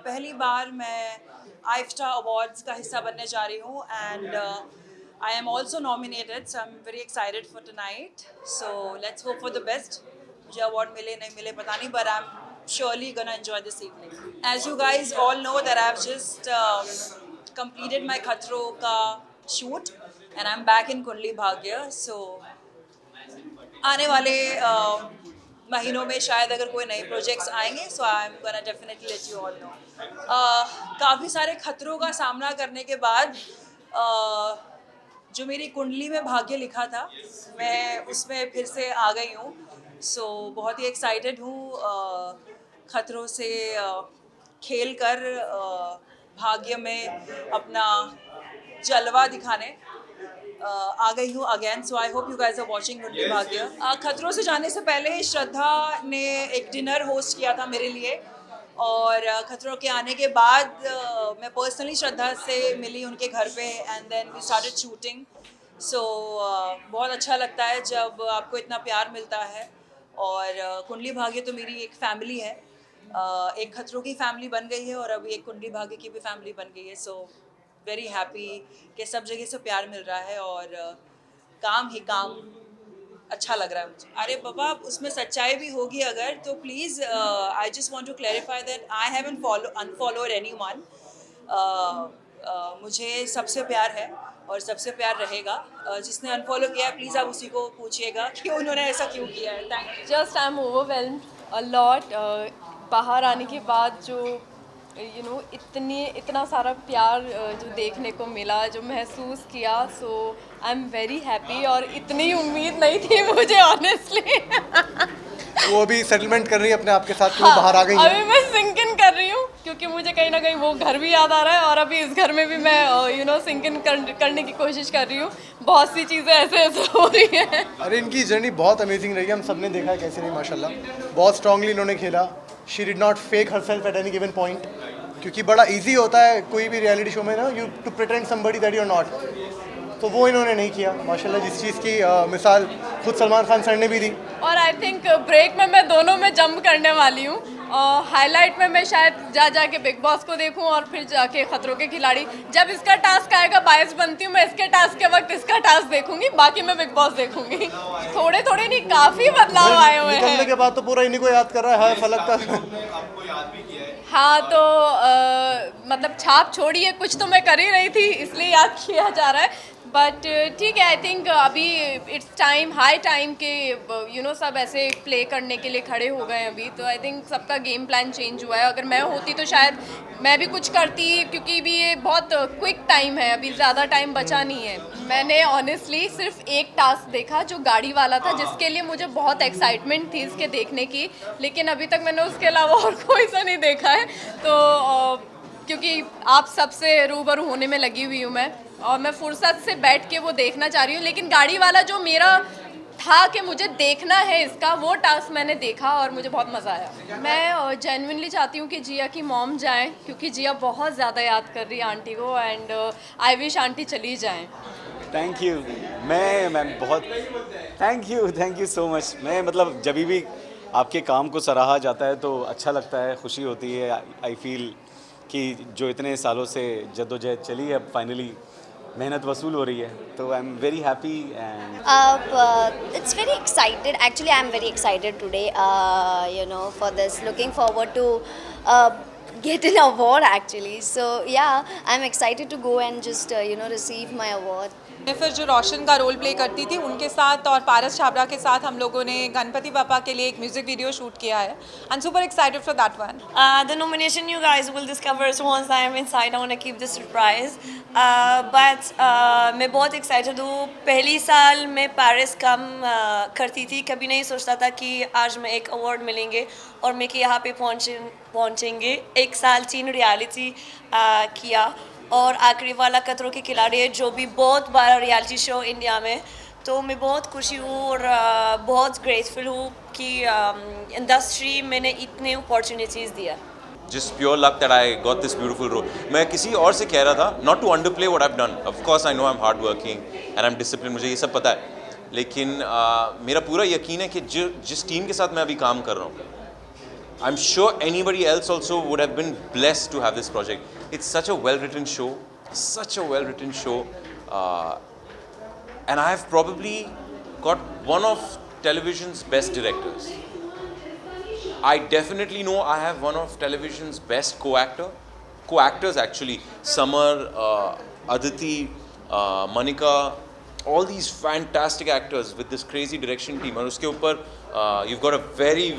पहली बार मैं आइफ्टा अवार्ड्स का हिस्सा बनने जा रही हूँ and I am also nominated so I am very excited for tonight so let's hope for the best मुझे अवार्ड मिले नहीं मिले पता नहीं but I'm surely gonna enjoy this evening. As you guys all know that I've just completed my Khatro ka shoot and I'm back in Kundli Bhagya so आने वाले महीनों में शायद अगर कोई नए प्रोजेक्ट्स आएंगे so I am gonna definitely let you all know. काफ़ी सारे खतरों का सामना करने के बाद जो मेरी कुंडली में भाग्य लिखा था मैं उसमें फिर से आ गई हूँ सो बहुत ही एक्साइटेड हूँ खतरों से खेल कर भाग्य में अपना जलवा दिखाने आ गई हूँ again so I hope you guys are watching Kundali Bhagya. खतरों से जाने से पहले श्रद्धा ने एक डिनर होस्ट किया था मेरे लिए और खतरों के आने के बाद मैं पर्सनली श्रद्धा से मिली उनके घर पे and then we started shooting so बहुत अच्छा लगता है जब आपको इतना प्यार मिलता है और कुंडली भाग्य तो मेरी एक फैमिली है. एक खतरों की फैमिली बन गई है और अभी एक कुंडली भाग्य की भी फैमिली बन गई है सो वेरी हैप्पी कि सब जगह से प्यार मिल रहा है और काम ही काम अच्छा लग रहा है मुझे. अरे बाबा उसमें सच्चाई भी होगी अगर तो please I just want to clarify that I haven't unfollowed anyone. मुझे सबसे प्यार है और सबसे प्यार रहेगा. जिसने अनफॉलो किया है प्लीज़ आप उसी को पूछिएगा कि उन्होंने ऐसा क्यों किया है. Thank you. Just I am overwhelmed a lot. बाहर आने के बाद जो इतना सारा प्यार जो देखने को मिला जो महसूस किया सो आई एम वेरी हैप्पी और इतनी उम्मीद नहीं थी मुझे ऑनेस्टली. वो अभी सेटलमेंट कर रही है अपने आप के साथ कि वो बाहर आ गई है. अभी मैं सिंक इन कर रही हूँ क्योंकि मुझे कहीं ना कहीं वो घर भी याद आ रहा है और अभी इस घर में भी मैं सिंक इन करने की कोशिश कर रही हूँ. बहुत सी चीज़ें ऐसे हो रही हैं. अरे इनकी जर्नी बहुत अमेजिंग रही है. हम सबने देखा है कैसे रही माशाल्लाह. बहुत स्ट्रांगली इन्होंने खेला. She did not fake herself at any given point क्योंकि बड़ा इजी होता है कोई भी रियलिटी शो में ना you to pretend somebody that you are not. तो वो इन्होंने नहीं किया माशाल्लाह. जिस चीज़ की मिसाल खुद सलमान खान सर ने भी दी. और आई थिंक ब्रेक में मैं दोनों में जंप करने वाली हूँ. हाईलाइट में मैं शायद जाके बिग बॉस को देखूं और फिर जाके खतरों के खिलाड़ी. जब इसका टास्क आएगा बायस बनती हूँ मैं इसके टास्क के वक्त इसका टास्क देखूंगी बाकी मैं बिग बॉस देखूंगी. थोड़े थोड़े नहीं काफ़ी बदलाव आए हुए हैं. निकलने के बाद तो पूरा इन्हीं को याद कर रहा है. हाय फलक का. हाँ तो मतलब छाप छोड़िए कुछ तो मैं कर ही रही थी इसलिए याद किया जा रहा है. बट ठीक है. आई थिंक अभी इट्स टाइम हाई टाइम के सब ऐसे प्ले करने के लिए खड़े हो गए अभी. तो आई थिंक सबका गेम प्लान चेंज हुआ है. अगर मैं होती तो शायद मैं भी कुछ करती क्योंकि भी ये बहुत क्विक टाइम है. अभी ज़्यादा टाइम बचा नहीं है. मैंने ऑनेस्टली सिर्फ एक टास्क देखा जो गाड़ी वाला था जिसके लिए मुझे बहुत एक्साइटमेंट थी इसके देखने की. लेकिन अभी तक मैंने उसके अलावा और कोई सा नहीं देखा है. तो क्योंकि आप सबसे रूबरू होने में लगी हुई हूँ मैं और मैं फुर्सत से बैठ के वो देखना चाह रही हूँ. लेकिन गाड़ी वाला जो मेरा था कि मुझे देखना है इसका वो टास्क मैंने देखा और मुझे बहुत मज़ा आया. मैं जेन्युइनली चाहती हूँ कि जिया की मॉम जाएं क्योंकि जिया बहुत ज़्यादा याद कर रही है आंटी को एंड आई विश आंटी चली जाएं. Thank you. मैं बहुत थैंक यू सो मच. मैं मतलब जब भी आपके काम को सराहा जाता है तो अच्छा लगता है. खुशी होती है. आई फील कि जो इतने सालों से जद्दोजहद चली है अब फाइनली मेहनत वसूल हो रही है. तो I am very happy and it's very excited. Actually, I'm very excited today. For this, looking forward to get an award actually. So yeah, I'm excited to go and just receive my award. फिर जो रोशन का role play करती थी उनके साथ और पारस छाबड़ा के साथ हम लोगों ने गणपति पापा के लिए एक म्यूजिक वीडियो शूट किया है. I am super excited for that one. The nomination you guys will discover once I am inside. I want to keep this surprise. But मैं बहुत एक्साइटेड हूँ. पहली साल मैं पेरिस काम करती थी. कभी नहीं सोचता था कि आज मैं एक अवार्ड मिलेंगे और मैं कि यहाँ पे पहुँचेंगे. एक साल 3 रियलिटी किया और आखिरी वाला खतरों के खिलाड़ी है जो भी बहुत बड़ा रियलिटी शो इंडिया में. तो मैं बहुत खुशी हूँ और बहुत ग्रेटफुल हूँ कि इंडस्ट्री मैंने इतने अपॉर्चुनिटीज़ दिया. Just pure luck that I got this beautiful role. मैं किसी और से कह रहा था not to underplay what I've done. Of course I know I'm hard working and I'm disciplined. मुझे ये सब पता है. लेकिन मेरा पूरा यकीन है कि जिस टीम के साथ मैं अभी काम कर रहा हूँ I'm sure anybody else also would have been blessed to have this project. It's such a well-written show, and I have probably got one of television's best directors. I definitely know I have one of television's best co-actors actually. Samar, Aditi, Manika, all these fantastic actors with this crazy direction team. And uske upar you've got a very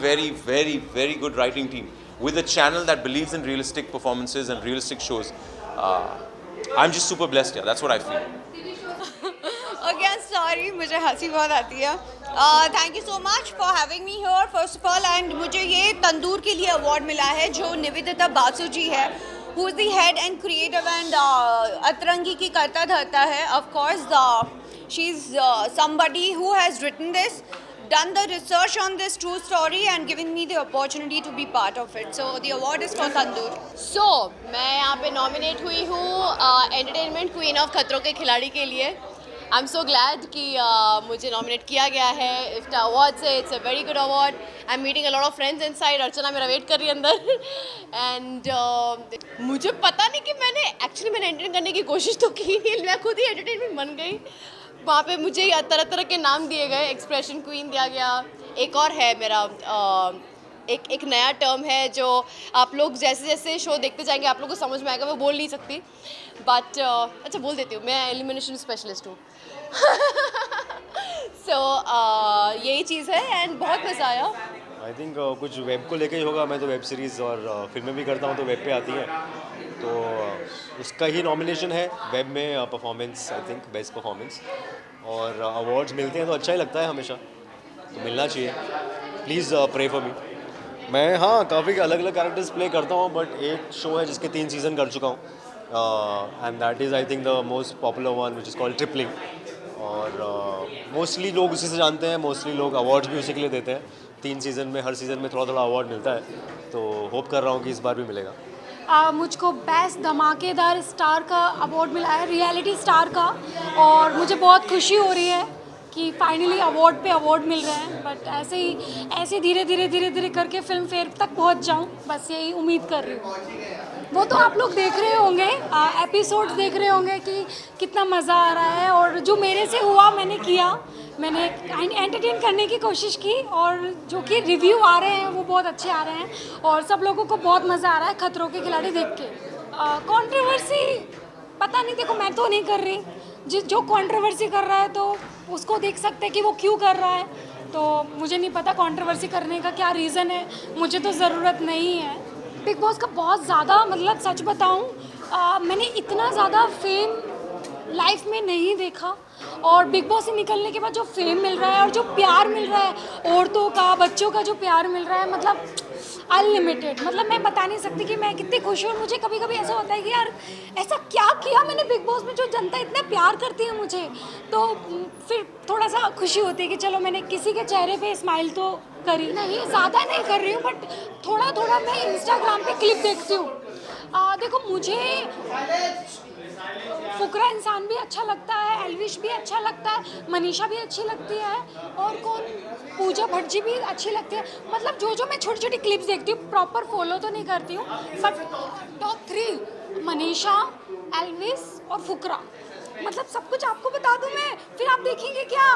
good writing team with a channel that believes in realistic performances and realistic shows. I'm just super blessed. Yeah, that's what I feel. Okay, sorry, मुझे हंसी बहुत आती है. Thank you so much for having me here first of all, and मुझे ये तंदूर के लिए award मिला है जो निवेदिता बासु जी है, who is the head and creative and अतरंगी की करता धरता है. Of course, she's somebody who has written this, done the research on this true story and given me the opportunity to be part of it. So the award is for Tandoor. So मैं यहाँ पे nominate हुई हूँ entertainment queen of खतरों के खिलाड़ी के लिए. आई एम सो ग्लैड कि मुझे नॉमिनेट किया गया है. इफ्ता अवार्ड से it's a very good award. I am meeting a lot of friends inside. Archana मेरा वेट कर रही है अंदर. एंड मुझे पता नहीं कि मैंने एंटरटेन करने की कोशिश तो की नहीं, मैं खुद ही एंटरटेनमेंट बन गई. वहाँ पे मुझे तरह तरह के नाम दिए गए. एक्सप्रेशन क्वीन दिया गया. एक और है मेरा एक नया टर्म है जो आप लोग जैसे जैसे शो देखते जाएंगे आप लोगों को समझ में आएगा. मैं बोल नहीं सकती बट अच्छा बोल देती हूँ, मैं एलिमिनेशन स्पेशलिस्ट हूँ. सो यही चीज़ है एंड बहुत मज़ा आया. आई थिंक कुछ वेब को लेके ही होगा. मैं तो वेब सीरीज़ और फिल्में भी करता हूँ तो वेब पे आती है, तो उसका ही नॉमिनेशन है वेब में. Performance I think best performance, और अवार्ड्स मिलते हैं तो अच्छा ही लगता है हमेशा, तो मिलना चाहिए. Please pray for me. मैं हाँ काफ़ी अलग अलग कैरेक्टर्स प्ले करता हूँ, बट एक शो है जिसके 3 सीज़न कर चुका हूँ, and that is I think the most popular one which is called tripling. और मोस्टली लोग उसी से जानते हैं, मोस्टली लोग अवार्ड्स भी उसी के लिए देते हैं. 3 सीज़न में हर सीज़न में थोड़ा थोड़ा अवार्ड मिलता है, तो होप कर रहा हूँ कि इस बार भी मिलेगा. मुझको बेस्ट धमाकेदार स्टार का अवार्ड मिला है, रियलिटी स्टार का, और मुझे बहुत खुशी हो रही है कि फाइनली अवार्ड पे अवार्ड मिल रहे हैं. बट ऐसे धीरे धीरे करके फिल्म फेयर तक पहुंच जाऊं, बस यही उम्मीद कर रही हूँ. वो तो आप लोग देख रहे होंगे, एपिसोड्स देख रहे होंगे कि कितना मज़ा आ रहा है. और जो मेरे से हुआ मैंने किया, मैंने एंटरटेन करने की कोशिश की, और जो कि रिव्यू आ रहे हैं वो बहुत अच्छे आ रहे हैं, और सब लोगों को बहुत मज़ा आ रहा है खतरों के खिलाड़ी देख के. कंट्रोवर्सी पता नहीं, देखो मैं तो नहीं कर रही. जो कंट्रोवर्सी कर रहा है तो उसको देख सकते हैं कि वो क्यों कर रहा है. तो मुझे नहीं पता कंट्रोवर्सी करने का क्या रीज़न है, मुझे तो ज़रूरत नहीं है. बिग बॉस का बहुत ज़्यादा, मतलब सच बताऊँ, मैंने इतना ज़्यादा फेम लाइफ में नहीं देखा. और बिग बॉस से निकलने के बाद जो फेम मिल रहा है और जो प्यार मिल रहा है, औरतों का, बच्चों का जो प्यार मिल रहा है, मतलब अनलिमिटेड. मतलब मैं बता नहीं सकती कि मैं कितनी खुश हूँ. मुझे कभी कभी ऐसा होता है कि यार ऐसा क्या किया मैंने बिग बॉस में जो जनता इतना प्यार करती है मुझे, तो फिर थोड़ा सा खुशी होती है कि चलो मैंने किसी के चेहरे पे स्माइल तो करी. नहीं, ज़्यादा नहीं कर रही हूँ, बट थोड़ा थोड़ा मैं इंस्टाग्राम पे क्लिप देखती हूँ. देखो मुझे फुकरा इंसान भी अच्छा लगता है, एल्विश भी अच्छा लगता है, मनीषा भी अच्छी लगती है, और कौन, पूजा भट्ट जी भी अच्छी लगती है. मतलब जो मैं छोटी छोटी क्लिप्स देखती हूँ, प्रॉपर फॉलो तो नहीं करती हूँ, बट टॉप 3 मनीषा, एल्विश और फुकरा. मतलब सब कुछ आपको बता दूं मैं, फिर आप देखेंगे क्या?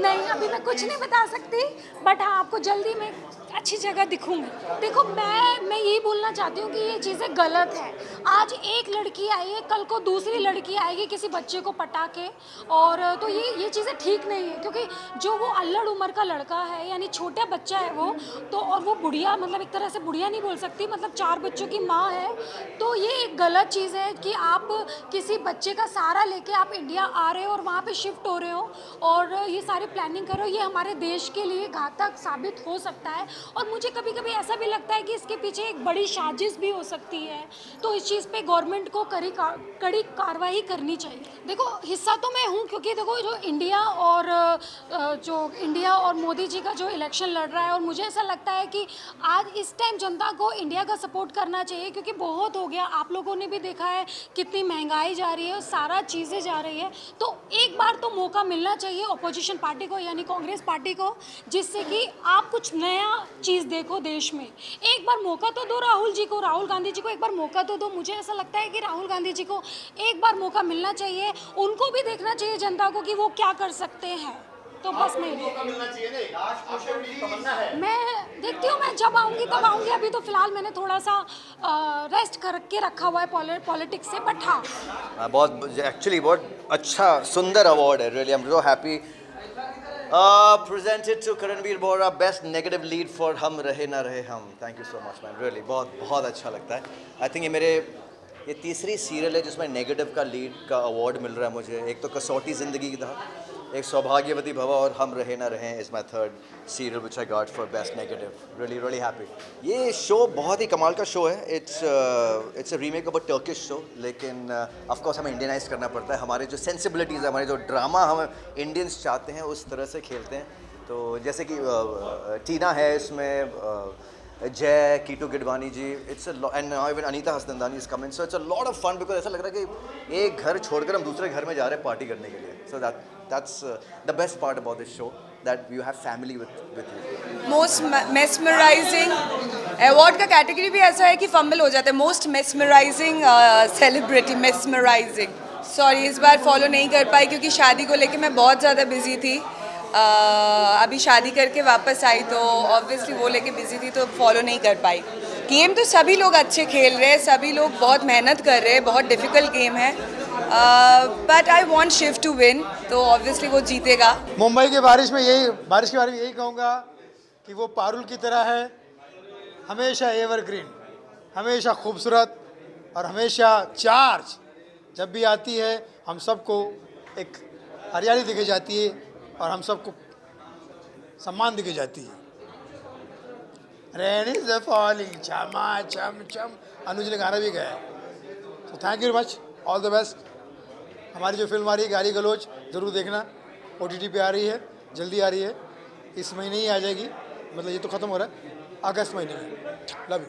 नहीं, अभी मैं कुछ नहीं बता सकती, बट हाँ आपको जल्दी मैं अच्छी जगह दिखूंगी. देखो मैं यही बोलना चाहती हूँ कि ये चीज़ें गलत है. आज एक लड़की आई है, कल को दूसरी लड़की आएगी किसी बच्चे को पटा के, और तो ये चीज़ें ठीक नहीं है. क्योंकि जो वो अल्लड़ उम्र का लड़का है, यानी छोटा बच्चा है वो, तो और वो बुढ़िया, मतलब एक तरह से बुढ़िया नहीं बोल सकती, मतलब 4 बच्चों की माँ है, तो ये एक गलत चीज़ है कि आप किसी बच्चे का सहारा लेके आप इंडिया आ रहे हो और वहाँ पे शिफ्ट हो रहे हो, और ये सारी प्लानिंग कर रहे हो. ये हमारे देश के लिए घातक साबित हो सकता है, और मुझे कभी कभी ऐसा भी लगता है कि इसके पीछे एक बड़ी साजिश भी हो सकती है. तो इस चीज़ पे गवर्नमेंट को कड़ी कार्रवाई करनी चाहिए. देखो हिस्सा तो मैं हूँ, क्योंकि देखो जो इंडिया और मोदी जी का जो इलेक्शन लड़ रहा है, और मुझे ऐसा लगता है कि आज इस टाइम जनता को इंडिया का सपोर्ट करना चाहिए, क्योंकि बहुत हो गया. आप लोगों ने भी देखा है कितनी महंगाई जा रही है और सारा चीज़ें जा रही है. तो एक बार तो मौका मिलना चाहिए अपोजिशन पार्टी को यानी कांग्रेस पार्टी को, जिससे कि आप कुछ नया चीज़ देखो देश में। एक बार मौका तो दो राहुल जी को, राहुल गांधी जी को एक बार मौका तो दो। मुझे ऐसा लगता है कि राहुल गांधी जी को एक बार मौका मिलना चाहिए, उनको भी देखना चाहिए जनता को कि वो क्या कर सकते हैं। तो बस मैं देखती हूँ, मैं जब आऊँगी तब आऊँगी। अभी तो फिलहाल मैंने थोड़ा सा रेस्ट करके रखा हुआ है पॉलिटिक्स से, बट हाँ बहुत एक्चुअली बहुत अच्छा सुंदर अवार्ड है। Really I am so happy. Presented to Karanvir Bora, best negative lead for Hum Rahe Na Rahe Hum. Thank you so much man, really बहुत बहुत अच्छा लगता है। आई थिंक ये तीसरी सीरियल है जिसमें नेगेटिव का लीड का अवार्ड मिल रहा है मुझे। एक तो कसौटी ज़िंदगी की था, एक सौभाग्यवती भवा, और हम रहे ना रहें is my third serial which I got for best negative. Really really happy. ये शो बहुत ही कमाल का शो है। It's a remake of a Turkish show, लेकिन ऑफ कोर्स हमें इंडियनाइज करना पड़ता है। हमारे जो सेंसिबिलिटीज़ है, हमारे जो ड्रामा हम इंडियंस चाहते हैं उस तरह से खेलते हैं। तो जैसे कि टीना है इसमें, Jay, Keetu Gidwani ji, it's and now even Anita Hassanandani is coming, so it's a lot of fun because ऐसा लग रहा है कि एक घर छोड़कर हम दूसरे घर में जा रहे हैं पार्टी करने के लिए। So that's the best part about this show, that you have family with you. Most mesmerising award का कैटेगरी भी ऐसा है कि फंबल हो जाता है। Most mesmerising celebrity, mesmerising, sorry इस बार फॉलो नहीं कर पाई क्योंकि शादी को लेके मैं बहुत ज़्यादा बिजी थी। अभी शादी करके वापस आई तो ऑब्वियसली वो लेके बिजी थी तो फॉलो नहीं कर पाई। गेम तो सभी लोग अच्छे खेल रहे हैं, सभी लोग बहुत मेहनत कर रहे हैं, बहुत डिफ़िकल्ट गेम है, but I want Shiv to win, तो ऑब्वियसली वो जीतेगा। मुंबई की बारिश के बारे में यही कहूँगा कि वो पारुल की तरह है, हमेशा एवरग्रीन, हमेशा खूबसूरत और हमेशा चार्ज। जब भी आती है हम सबको एक हरियाली दिखाई जाती है और हम सबको सम्मान दिखाई जाती है। रेन इज फॉलिंग चमा चम चम, अनुज ने गाना भी गाया। तो thank you very much, all the best. हमारी जो फिल्म आ रही है गाली गलोच ज़रूर देखना, OTT पे आ रही है, जल्दी आ रही है, इस महीने ही आ जाएगी, मतलब ये तो ख़त्म हो रहा है, अगस्त महीने में। Love you.